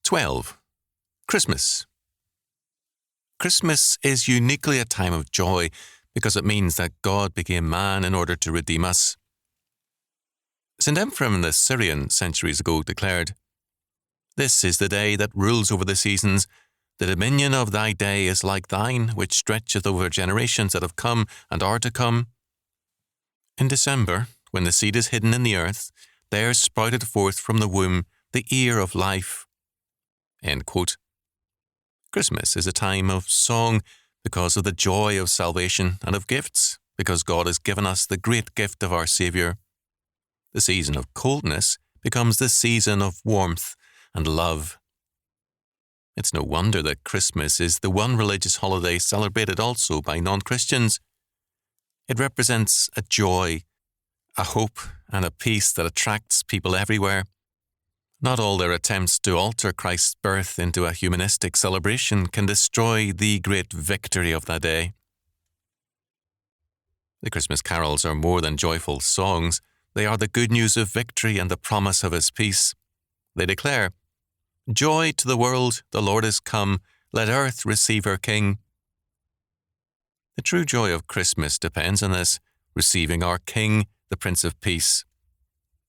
12. Christmas. Christmas is uniquely a time of joy because it means that God became man in order to redeem us. St. Ephrem the Syrian centuries ago declared, "This is the day that rules over the seasons. The dominion of thy day is like thine, which stretcheth over generations that have come and are to come." In December, when the seed is hidden in the earth, there sprouted forth from the womb the ear of life. End quote. Christmas is a time of song because of the joy of salvation, and of gifts because God has given us the great gift of our Saviour. The season of coldness becomes the season of warmth and love. It's no wonder that Christmas is the one religious holiday celebrated also by non-Christians. It represents a joy, a hope, and a peace that attracts people everywhere. Not all their attempts to alter Christ's birth into a humanistic celebration can destroy the great victory of that day. The Christmas carols are more than joyful songs. They are the good news of victory and the promise of His peace. They declare, "Joy to the world, the Lord is come, let earth receive her King." The true joy of Christmas depends on this, receiving our King, the Prince of Peace.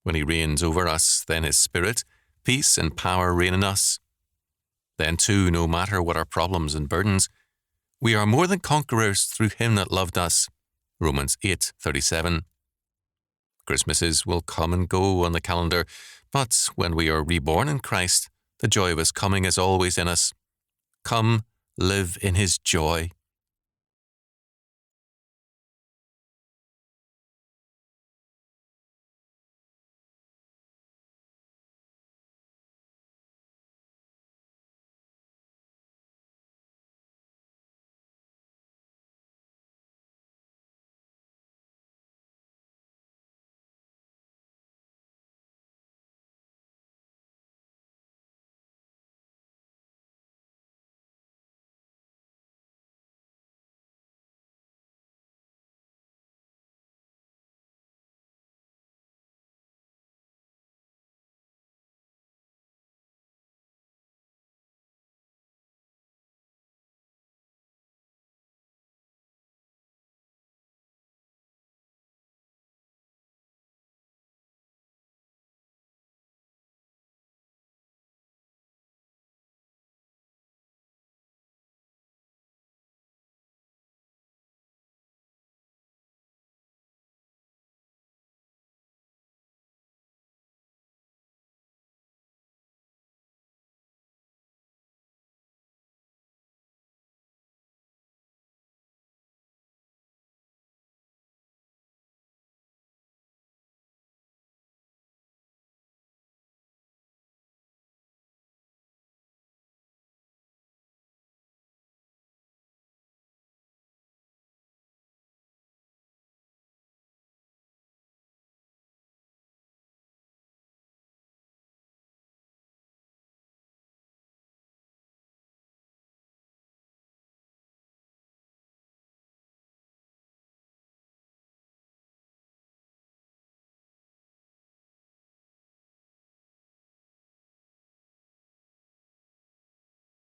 When He reigns over us, then His Spirit, peace and power reign in us. Then too, no matter what our problems and burdens, we are more than conquerors through Him that loved us. Romans 8:37. Christmases will come and go on the calendar, but when we are reborn in Christ, the joy of His coming is always in us. Come, live in His joy.